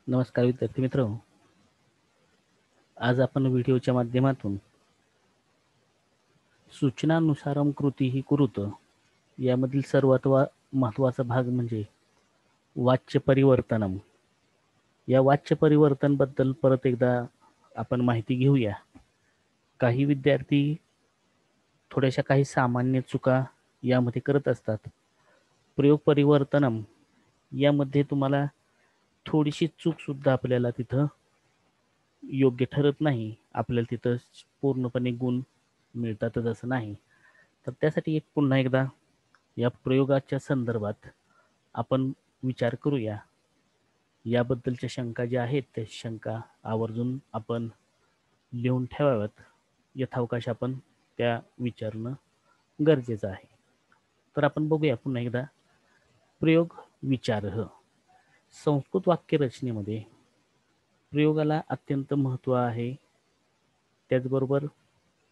नमस्कार विद्यार्थी मित्र, आज आपण व्हिडिओच्या माध्यमातून सूचनानुसारम कृती ही कुरुत यामधील सर्वात महत्त्वाचा भाग म्हणजे वाच्य परिवर्तनम या वाच्य परिवर्तन बद्दल परत एकदा आपण माहिती घेऊया। काही विद्यार्थी थोड्याशा काही सामान्य चुका यामध्ये करत असतात। प्रयोग परिवर्तनम यामध्ये तुम्हाला थोडीशी चूक सुद्धा आपल्याला तिथं योग्य ठरत नाही, आपल्याला तिथं पूर्णपणे गुण मिळतातच असं नाही। तर त्यासाठी एक पुन्हा एकदा या प्रयोगाच्या संदर्भात आपण विचार करूया। याबद्दलच्या शंका ज्या आहेत त्या शंका आवर्जून आपण लिहून ठेवाव्यात, यथावकाश आपण त्या विचारणं गरजेचं आहे। तर आपण बघूया पुन्हा एकदा प्रयोग विचारः। संस्कृत वाक्यरचनेमध्ये प्रयोगाला अत्यंत महत्त्व आहे। त्याचबरोबर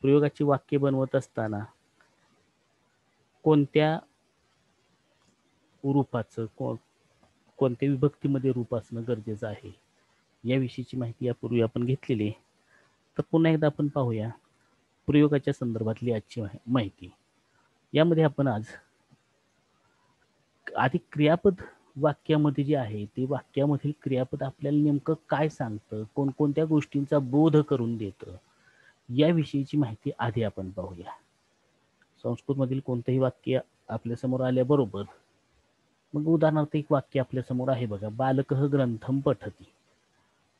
प्रयोगाची वाक्य बनवत असताना कोणत्या रूपाचं कोणत्या विभक्तीमध्ये रूप असणं गरजेचं आहे याविषयीची माहिती यापूर्वी आपण घेतलेली आहे। तर पुन्हा एकदा आपण पाहूया प्रयोगाच्या संदर्भातली आजची माहिती। यामध्ये आपण आज आधी क्रियापद वाक्यामध्ये जे आहे ते वाक्यामधील क्रियापद आपल्याला नेमकं काय सांगतं, कोणकोणत्या गोष्टींचा बोध करून देतं याविषयीची माहिती आधी आपण पाहूया। संस्कृतमधील कोणतंही वाक्य आपल्यासमोर आल्याबरोबर मग उदाहरणार्थ एक वाक्य आपल्यासमोर आहे बघा, बालकः ग्रंथम पठती।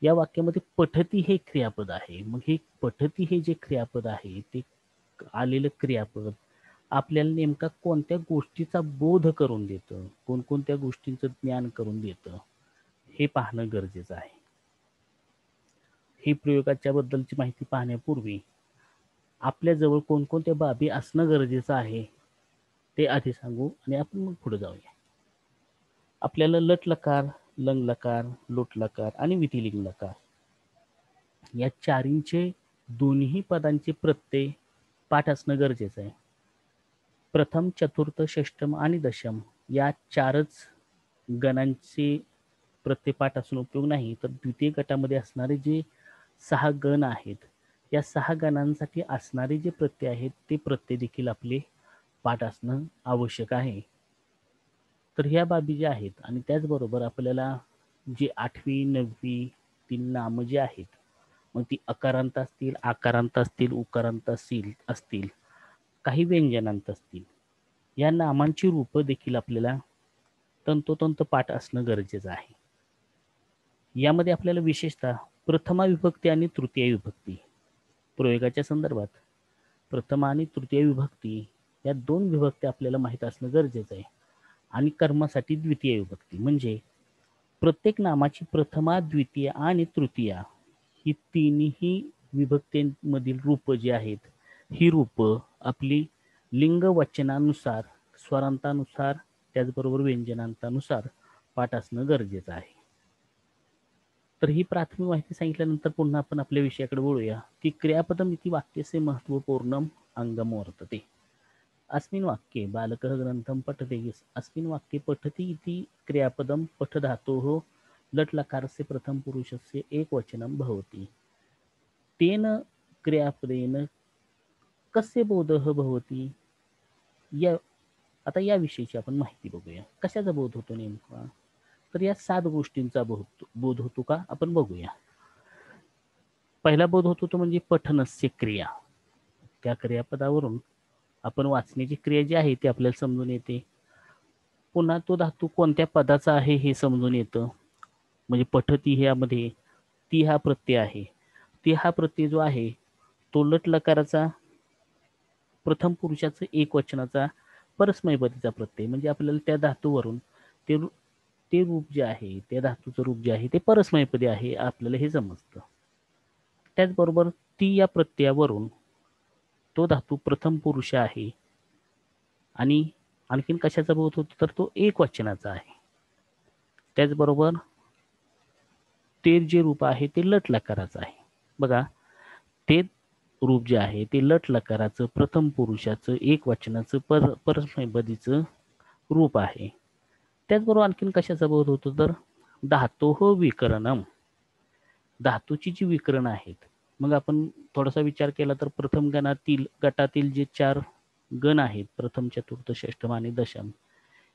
या वाक्यामध्ये पठती हे क्रियापद आहे। मग हे पठती हे जे क्रियापद आहे ते आलेलं क्रियापद आपल्याला नेमका कोणत्या गोष्टीचा बोध करून देतं, कोणकोणत्या गोष्टींचं ज्ञान करून देतं हे पाहणं गरजेचं आहे। ही प्रयोगाच्या बद्दलची माहिती पाहण्यापूर्वी आपल्याजवळ कोणकोणत्या बाबी असणं गरजेचं आहे ते आधी सांगू आणि आपण मग पुढे जाऊया। आपल्याला लट लकार, लंग लकार, लोट लकार आणि विधिलिंग लकार या चारींचे दोन्ही पदांचे प्रत्यय पाठ असणं गरजेचं आहे। प्रथम, चतुर्थ, षष्टम आणि दशम या चारच गणांचे प्रत्यय पाठ असून उपयोग नाही, तर द्वितीय गटामध्ये असणारे जे 6 गण आहेत या 6 गणांसाठी असणारे जे प्रत्यय आहेत ते प्रत्यय देखील आपले पाठ असणं आवश्यक आहे। तर ह्या बाबी ज्या आहेत आणि त्याचबरोबर आपल्याला जी 8वी 9वी ती नामं जी आहेत मग ती अकारांत असतील, आकारांत असतील, उकारांत असतील, काही व्यंजनांत असतील, या नामांची रूपं देखील आपल्याला तंतोतंत पाठ असणं गरजेचं आहे। यामध्ये आपल्याला विशेषतः प्रथमा विभक्ती आणि तृतीय विभक्ती प्रयोगाच्या संदर्भात प्रथमा आणि तृतीय विभक्ती या 2 विभक्ती आपल्याला माहीत असणं गरजेचं आहे। आणि कर्मासाठी द्वितीय विभक्ती म्हणजे प्रत्येक नामाची प्रथमा, द्वितीय आणि तृतीया ही तिन्ही विभक्तींमधील रूप जी आहेत ही रूप आपली लिंग वचनानुसार, स्वरांतानुसार, त्याचबरोबर व्यंजनांतानुसार पाठ असणं गरजेचं आहे। तर ही प्राथमिक माहिती सांगितल्यानंतर पुन्हा आपण आपल्या विषयाकडे वळूया की क्रियापदम इति वाक्यस्य महत्त्वपूर्णम अंगम वर्तते। अस्मिन् वाक्ये बालकः ग्रंथं पठते। अस्मिन् वाक्ये पठति इति क्रियापदं पठ धातोः लट् लकारस्य प्रथम पुरुषस्य एकवचनं भवति। तेन क्रियापदेन कस्य बोधः भवति। आता याविषयीची आपण माहिती बघूया। कशाचा बोध होतो नेमका, तर या 7 गोष्टींचा बोध होतो का आपण बघूया। पहिला बोध होतो तो म्हणजे पठनस्य क्रिया। त्या क्रियापदावरून आपण वाचण्याची क्रिया जी आहे ती आपल्याला समजून येते। पुन्हा तो धातू कोणत्या पदाचा आहे हे समजून येतं। म्हणजे पठती ह्यामध्ये ती हा प्रत्यय आहे, ती हा प्रत्यय जो आहे तो लट लकाराचा प्रथम पुरुषाचा एकवचनाचा परस्मैपदीचा प्रत्यय, म्हणजे आपल्याला त्या धातूवरून ते रूप जे आहे, त्या धातूचं रूप जे आहे ते परस्मैपदी आहे आपल्याला हे समजतं। त्याचबरोबर ती या प्रत्ययावरून तो धातू प्रथम पुरुष आहे आणि आणखीन कशाचा बोध होतो तर तो एकवचनाचा आहे। त्याचबरोबर ते जे रूप आहे ते लट लकाराचं आहे। बघा, ते रूप जे आहे ते लट लकाराचं प्रथम पुरुषाचं एकवचनाचं परस्मैपदीचं रूप आहे। त्याचबरोबर आणखीन कशाचा बोध होतो तर धातोः विकरणम. धातूची जी विकरण आहेत, मग आपण थोडासा विचार केला तर प्रथम गटातील जे 4 गण आहेत, प्रथम, चतुर्थ, षष्ठम आणि दशम,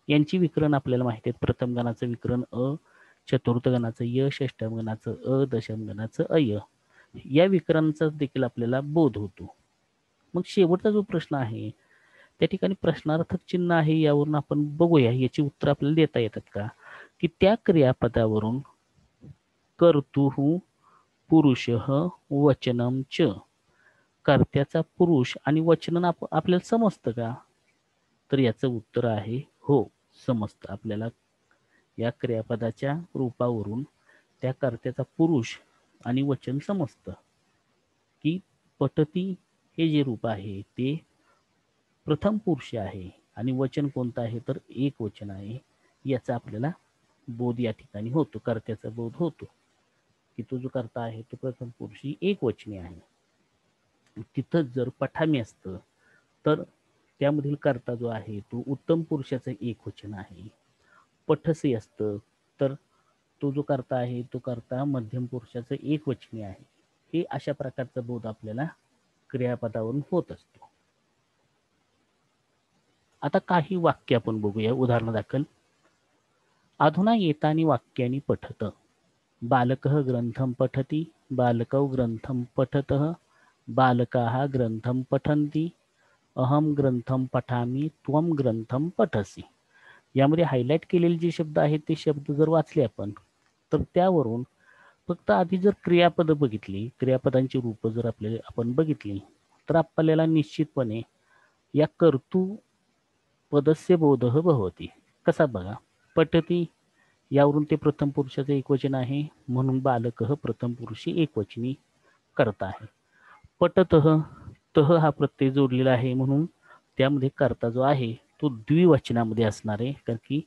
यांची विकरण आपल्याला माहिती आहे. प्रथम गणाचं विकरण अ, चतुर्थ गणाचं य, षष्ठम गणाचं अ, दशम गणाचं अय. या विकरणाचा देखील आपल्याला बोध होतो. मग शेवटचा जो प्रश्न आहे, त्या ठिकाणी प्रश्नार्थक चिन्ह आहे, यावरून आपण बघूया याची उत्तर आपल्याला देता येतात का, की त्या क्रियापदावरून कर्तुः पुरुषः वचनम च, कर्त्याचा पुरुष आणि वचन आपल्याला समजतं का? तर याचं उत्तर आहे हो, समजतं आपल्याला. या क्रियापदाच्या रूपावरून त्या कर्त्याचा पुरुष आणि वचन समजतं की पठती हे जे रूप आहे ते प्रथम पुरुष आहे आणि वचन कोणतं आहे तर एक वचन आहे. याचा आपल्याला बोध या ठिकाणी होतो, कर्त्याचा बोध होतो की तो जो कर्ता आहे तो प्रथम पुरुषी एक वचनी आहे. तिथंच जर पठामी असतं तर त्यामधील कर्ता जो आहे तो उत्तम पुरुषाचं एक वचन आहे. पठसी असतं तर तो जो कर्ता आहे तो कर्ता मध्यम पुरुषाचं एक वचनी आहे. हे अशा प्रकारचा बोध आपल्याला क्रियापदावरून होत असतो. आता काही वाक्य आपण बघूया उदाहरणादाखल. अधुना एतानि वाक्यानि पठत. बालकः ग्रंथं पठति, बालकौ ग्रंथं पठतः, बालकाः ग्रंथं पठन्ति, अहम ग्रंथं पठामि, त्वम ग्रंथं पठसी. यामध्ये हायलाइट केलेले जे शब्द आहेत ते शब्द जर वाचले आपण तर त्यावरून फक्त आधी जर क्रियापद बघितली, क्रियापदांची रूप जर आपण बघितली तर आपल्याला निश्चितपणे या कर्तृ पदस्य बोधः भवति. कसा बघा, पठती यावरून ते प्रथम पुरुषाचे एकवचन आहे म्हणून बालकः प्रथम पुरुषी एकवचनी कर्ता आहे. पठतः, तह हा प्रत्यय जोडलेला आहे म्हणून त्यामध्ये कर्ता जो आहे तो द्विवचनामध्ये असणार आहे, कारण की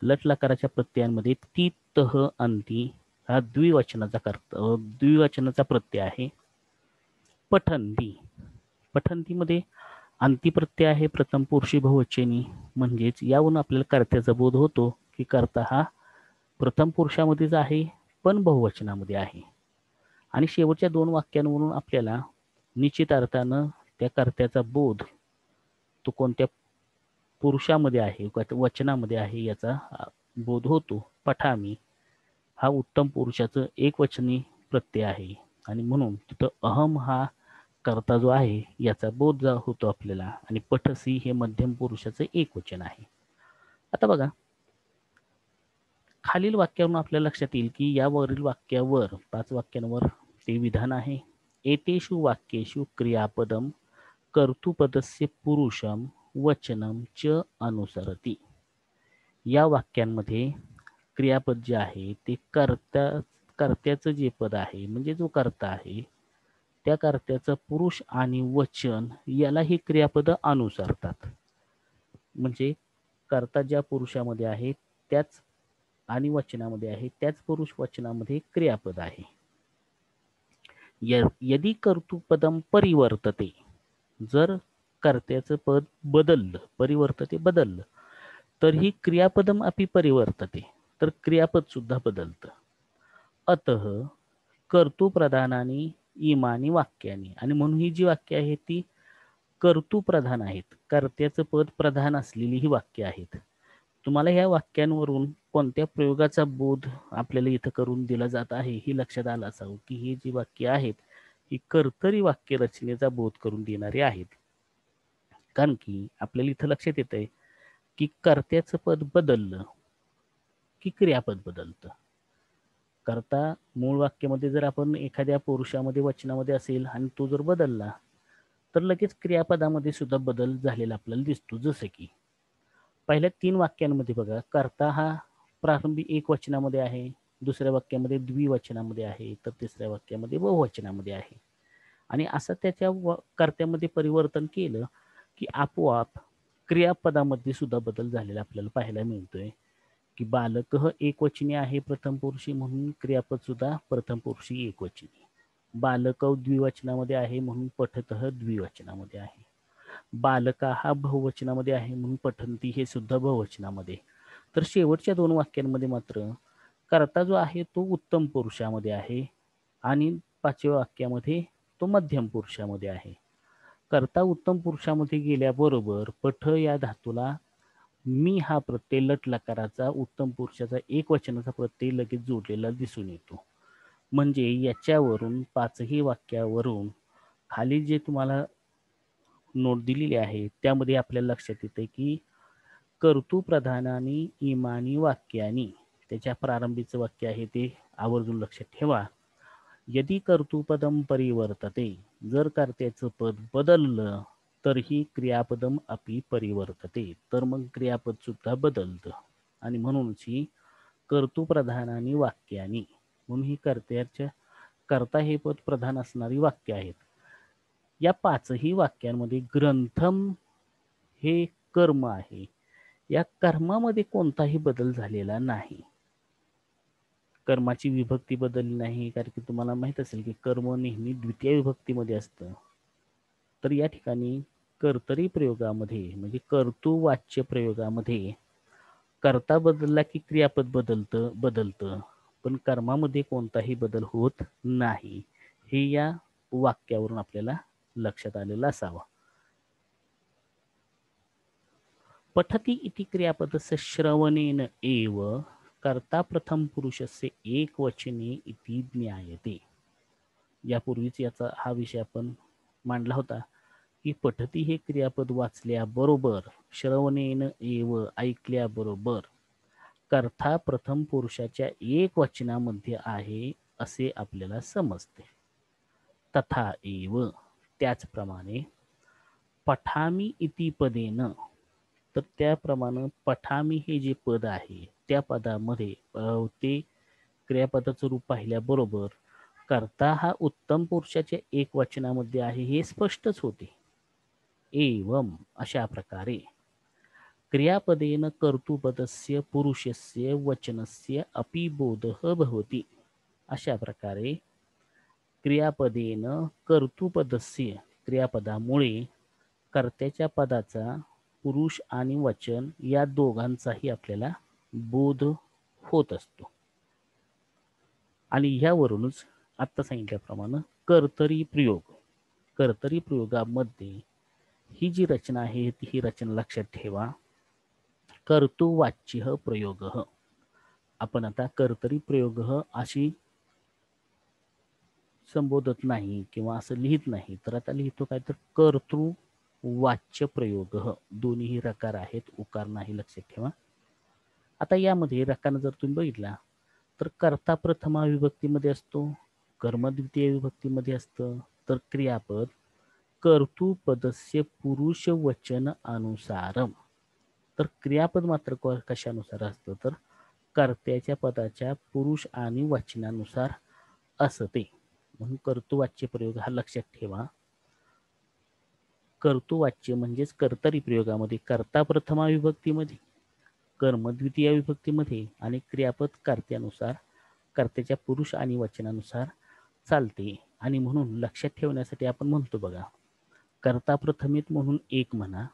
लट लकाराच्या प्रत्ययांमध्ये ती, तह, अंती हा द्विवचनाचा प्रत्यय आहे. पठंती, पठंतीमध्ये अंती प्रत्यय आहे प्रथम पुरुषी बहुवचनी, म्हणजेच यावरून आपल्याला कर्त्याचा बोध होतो की कर्ता हा प्रथम पुरुषामध्येच आहे पण बहुवचनामध्ये आहे. आणि शेवटच्या 2 वाक्यांवरून आपल्याला निश्चित अर्थानं त्या कर्त्याचा बोध तो कोणत्या पुरुषामध्ये आहे, वचनामध्ये आहे याचा बोध होतो. पठामी हा उत्तम पुरुषाचं एकवचनी प्रत्यय आहे आणि म्हणून तिथं अहम हा कर्ता जो आहे याचा बोध होतो आपल्याला, आणि पठसी हे मध्यम पुरुषाचं एकवचन आहे. आता बघा, खालील वाक्यावरून आपल्या लक्षात येईल की यावरील वाक्यावर 5 वाक्यांवर ते विधान आहे. एतेषु वाक्येषु क्रियापदम कर्तृपदस्य पुरुषम वचनम च अनुसरती. या वाक्यांमध्ये क्रियापद जे आहे ते कर्त्याचं जे पद आहे म्हणजे जो कर्ता आहे त्या कर्त्याचं पुरुष आणि वचन याला ही क्रियापद अनुसरतात. म्हणजे कर्ता ज्या पुरुषामध्ये आहे त्याच आणि वचनामध्ये आहे त्याच पुरुष वचनामध्ये क्रियापद आहे. यदि कर्तृपदम परिवर्तते, जर कर्त्याचं पद बदललं, परिवर्तते बदललं, तर ही क्रियापदम अपि परिवर्तते, तर क्रियापद सुद्धा बदलतं. अतः कर्तृप्रधानानी इमानी वाक्यानी, आणि म्हणून ही जी वाक्य आहेत ती कर्तृप्रधान आहेत, कर्त्याचं पद प्रधान असलेली ही वाक्य आहेत. तुम्हाला ह्या वाक्यांवरून कोणत्या प्रयोगाचा बोध आपल्याला इथं करून दिला जात आहे हे लक्षात आलं असावं की ही जी वाक्य आहेत ही कर्तरी वाक्य रचनेचा बोध करून देणारी आहेत. कारण की आपल्याला इथं लक्षात येत आहे की कर्त्याचं पद बदललं की क्रियापद बदलतं. कर्ता मूळ वाक्यामध्ये जर आपण एखाद्या पुरुषामध्ये वचनामध्ये असेल आणि तो जर बदलला तर लगेच क्रियापदामध्ये सुद्धा बदल झालेला आपल्याला दिसतो. जसं की पहिल्या 3 वाक्यांमध्ये बघा, कर्ता हा प्रारंभी एक वचनामध्ये आहे, दुसऱ्या वाक्यामध्ये द्विवचनामध्ये आहे, तर तिसऱ्या वाक्यामध्ये बहुवचनामध्ये आहे. आणि असं त्याच्या कर्त्यामध्ये परिवर्तन केलं की आपोआप क्रियापदामध्ये सुद्धा बदल झालेला आपल्याला पाहायला मिळतोय. की बालकः एकवचनी आहे प्रथम पुरुषी म्हणून क्रियापद सुद्धा प्रथम पुरुषी एकवचनी. बालकौ द्विवचनामध्ये आहे म्हणून पठतः द्विवचनामध्ये आहे. बालका हा बहुवचनामध्ये आहे म्हणून पठंती हे सुद्धा बहुवचनामध्ये. तर शेवटच्या 2 वाक्यांमध्ये मात्र कर्ता जो आहे तो उत्तम पुरुषामध्ये आहे आणि 5व्या वाक्यामध्ये तो मध्यम पुरुषामध्ये आहे. कर्ता उत्तम पुरुषामध्ये गेल्याबरोबर पठ या धातूला मी हा प्रत्यय लट लकाराचा उत्तम पुरुषाचा एकवचनाचा प्रत्यय लगेच जोडलेला दिसून येतो. म्हणजे याच्यावरून 5ही वाक्यावरून खाली जे तुम्हाला नोट दिलेली आहे त्यामध्ये आपल्याला लक्षात येते की कर्तृप्रधानानी इमानी वाक्यानी, त्याच्या प्रारंभीचं वाक्य आहे ते आवर्जून लक्षात ठेवा. यदि कर्तृपदम परिवर्तते, जर कर्त्याचं पद बदललं तर ही क्रियापदम अपि परिवर्तते, तर मग क्रियापद सुद्धा बदलतं. आणि म्हणूनच ही कर्तृप्रधानानी वाक्यानी, म्हणून ही कर्ता हे पद प्रधान असणारी वाक्य आहेत. या 5ही वाक्यांमध्ये ग्रंथम हे कर्म आहे. या कर्मामध्ये कोणताही बदल झालेला नाही. कर्माची विभक्ती बदलली नाही, कारण की तुम्हाला माहित असेल की कर्म नेहमी द्वितीय विभक्तीमध्ये असतं. तर या ठिकाणी कर्तरी प्रयोगामध्ये म्हणजे कर्तृवाच्य प्रयोगामध्ये कर्ता बदलला की क्रियापद बदलतं, पण कर्मामध्ये कोणताही बदल होत नाही. हे या वाक्यावरून आपल्याला लक्षात आलेलं असावं. पठती इति क्रियापदस्य श्रवणेन एव कर्ता प्रथम पुरुषस्य एकवचने इति ज्ञायते. यापूर्वीच याचा हा विषय आपण मांडला होता की पठती हे क्रियापद वाचल्याबरोबर, श्रवणेन एव ऐकल्याबरोबर कर्ता प्रथम पुरुषाच्या एकवचनामध्ये आहे असे आपल्याला समजते. तथा एव, त्याचप्रमाणे पठामी इति पदेन, तर त्याप्रमाणे पठामी हे जे पद आहे त्या पदामध्ये ते क्रियापदाचं रूप पाहिल्याबरोबर कर्ता हा उत्तम पुरुषाच्या एकवचनामध्ये आहे हे स्पष्टच होते. एवं, अशा प्रकारे क्रियापदेन कर्तृपदस्य पुरुषस्य वचनस्य अपि बोधः भवति. अशा प्रकारे क्रियापदेन कर्तृपदस्य, क्रियापदामुळे कर्त्याच्या पदाचा पुरुष आणि वचन या दोघांचाही आपल्याला बोध होत असतो. आणि ह्यावरूनच आत्ता सांगितल्याप्रमाणे कर्तरी प्रयोगामध्ये ही जी रचना आहे ही रचना लक्षात ठेवा. कर्तृवाच्य प्रयोग. आपण आता कर्तरी प्रयोग अशी संबोधत नाही किंवा असं लिहित नाही, तर आता लिहितो काय, तर कर्तृवाच्य प्रयोग. दोन्ही रकार आहेत, उकार नाही, लक्षात ठेवा. आता यामध्ये रकाना जर तुम्ही बघितला तर कर्ता प्रथमा विभक्तीमध्ये असतो, कर्म द्वितीय विभक्तीमध्ये असतं, तर क्रियापद कर्तृपदस्य पुरुष वचन अनुसारम, तर क्रियापद मात्र कशानुसार असतं, तर कर्त्याच्या पदाच्या पुरुष आणि वचनानुसार असते. म्हणून कर्तृवाच्य प्रयोग हा लक्षात ठेवा. कर्तृवाच्य म्हणजेच कर्तरी प्रयोगामध्ये कर्ता प्रथमा विभक्तीमध्ये, कर्म द्वितीय विभक्तीमध्ये आणि क्रियापद कर्त्यानुसार, कर्त्याच्या पुरुष आणि वचनानुसार चालते. आणि म्हणून लक्षात ठेवण्यासाठी आपण म्हणतो बघा, कर्ता प्रथमेत म्हणून 1 म्हणा,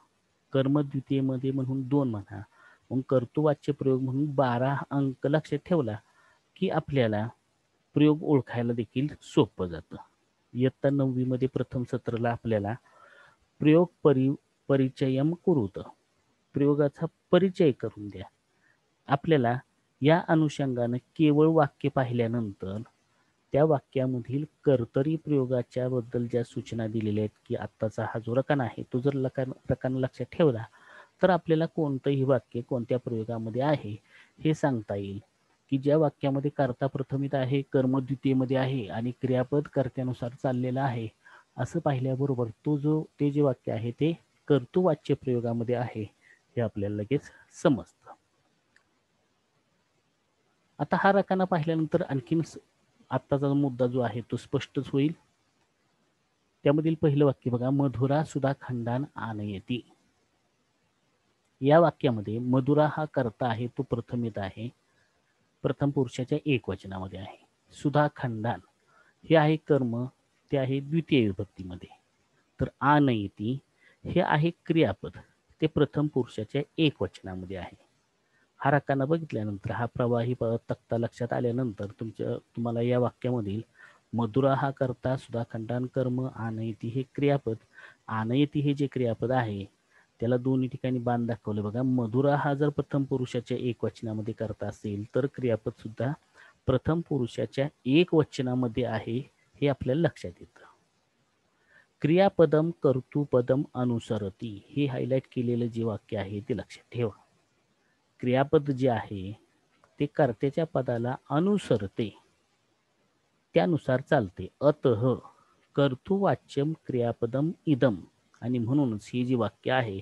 कर्म द्वितीयमध्ये म्हणून 2 म्हणा, मग कर्तृवाच्य प्रयोग म्हणून 12 अंक लक्षात ठेवला की आपल्याला प्रयोग ओळखायला देखील सोपं जातं. इयत्ता 9वी मध्ये प्रथम सत्राला आपल्याला प्रयोग परिचयम कुरुत, प्रयोगाचा परिचय करून द्या. आपल्याला या अनुषंगाने केवळ वाक्य पाहिल्यानंतर त्या वाक्यामधील कर्तरी प्रयोगाच्या बद्दल ज्या सूचना दिलेल्या आहेत की आत्ताचा हा जो रकाना आहे तो जर रकाना लक्षात ठेवला तर आपल्याला कोणतंही वाक्य कोणत्या प्रयोगामध्ये आहे हे सांगता येईल. की ज्या वाक्यामध्ये कर्ता प्रथमित आहे, कर्म द्वितीयमध्ये आहे आणि क्रियापद कर्त्यानुसार चाललेला आहे, असं पाहिल्याबरोबर ते जे वाक्य आहे ते कर्तृवाच्य प्रयोगामध्ये आहे हे आपल्याला लगेच समजतं. आता हा रकाना पाहिल्यानंतर आणखीन आत्ताचा मुद्दा जो आहे तो स्पष्टच होईल. त्यामधील पहिलं वाक्य बघा, मधुरा सुधा खंडान आनयती. या वाक्यामध्ये मधुरा हा कर्ता आहे तो प्रथमित आहे, प्रथम पुरुषाच्या एकवचनामध्ये आहे. सुधा खंडान हे आहे कर्म, ते आहे द्वितीय विभक्तीमध्ये. तर आनयती हे आहे क्रियापद, ते प्रथम पुरुषाच्या एकवचनामध्ये आहे. हा रकाना बघितल्यानंतर हा प्रवाही तक्ता लक्षात आल्यानंतर तुम्हाला या वाक्यामधील मधुरा हा कर्ता, सुधाखंडान कर्म, आनयती हे क्रियापद. आनयती हे जे क्रियापद आहे त्याला दोन्ही ठिकाणी बाण दाखवले बघा. मधुरा हा जर प्रथम पुरुषाच्या एकवचनामध्ये कर्ता असेल तर क्रियापद सुद्धा प्रथम पुरुषाच्या एकवचनामध्ये आहे हे आपल्याला लक्षात येतं. क्रियापदम कर्तृपदम अनुसरती हे हायलाइट केलेलं जे वाक्य आहे ते लक्षात ठेवा. क्रियापद जे आहे ते कर्त्याच्या पदाला अनुसरते, त्यानुसार चालते. अतः कर्तृवाच्यम क्रियापदम इदम, आणि म्हणूनच हे जे वाक्य आहे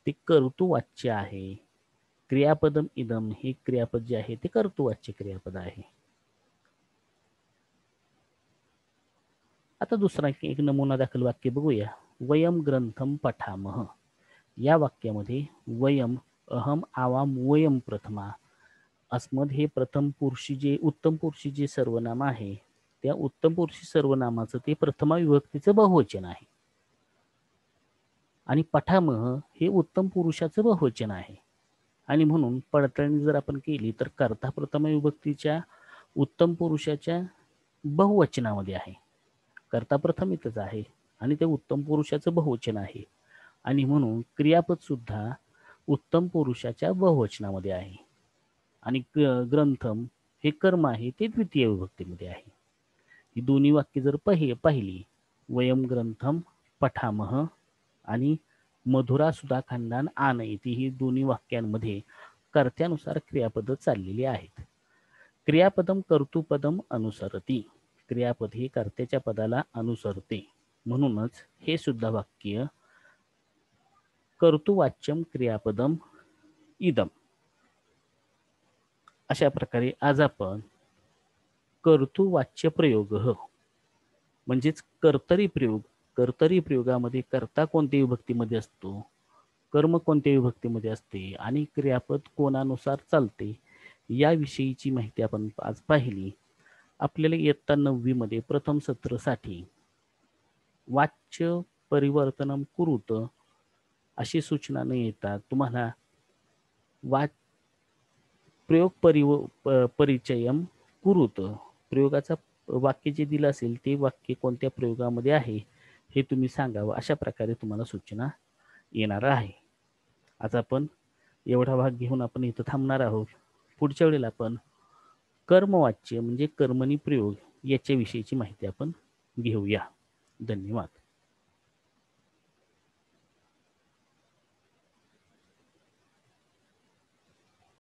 ते कर्तृवाच्य आहे. क्रियापदम इदम हे क्रियापद जे आहे ते कर्तृवाच्य क्रियापद आहे. आता दुसरा एक नमुना दाखल वाक्य बघूया. वयम ग्रंथम पठामह. या वाक्यामध्ये वयम, अहम, आवाम, वयम प्रथमा, अस्मद हे प्रथम पुरुषी जे उत्तम पुरुषी जे सर्वनाम आहे त्या उत्तम पुरुषी सर्वनामाचं ते प्रथमा विभक्तीचं बहुवचन आहे. आणि पठामह हे उत्तम पुरुषाचं बहुवचन आहे. आणि म्हणून पडताळणी जर आपण केली तर कर्ता प्रथमा विभक्तीच्या उत्तम पुरुषाच्या बहुवचनामध्ये आहे. कर्ता प्रथम इथंच आहे आणि ते उत्तम पुरुषाचं बहुवचन आहे. आणि म्हणून क्रियापद सुद्धा उत्तम पुरुषाच्या बहुवचनामध्ये आहे. आणि ग्रंथम हे कर्म आहे ते द्वितीय विभक्तीमध्ये आहे. ही दोन्ही वाक्य जर पाहिली, वयम ग्रंथम पठामह आणि मधुरा सुधाखंडान आनयती ही दोन्ही वाक्यांमध्ये कर्त्यानुसार क्रियापद चाललेली आहेत. क्रियापदम कर्तृपदम अनुसरती, क्रियापद हे कर्त्याच्या पदाला अनुसरते, म्हणूनच हे सुद्धा वाक्य कर्तृवाच्यम क्रियापदम इदम. अशा प्रकारे आज आपण कर्तृवाच्य प्रयोग म्हणजेच कर्तरी प्रयोग, कर्तरी प्रयोगामध्ये कर्ता कोणत्या विभक्तीमध्ये असतो, कर्म कोणत्या विभक्तीमध्ये असते आणि क्रियापद कोणानुसार चालते याविषयीची माहिती आपण आज पाहिली. आपल्याला इयत्ता 9वी मध्ये प्रथम सत्रासाठी वाच्य परिवर्तनम कुरुत अशी सूचना न येतात तुम्हाला प्रयोग परिचयम कुरुत, प्रयोगाचा वाक्य जे दिलं असेल ते वाक्य कोणत्या प्रयोगामध्ये आहे हे तुम्ही सांगावं, अशा प्रकारे तुम्हाला सूचना येणार आहे. आज आपण एवढा भाग घेऊन आपण इथं थांबणार आहोत. पुढच्या वेळेला आपण कर्मवाच्य म्हणजे कर्मणी प्रयोग याच्या विषयीची माहिती आपण घेऊया. धन्यवाद.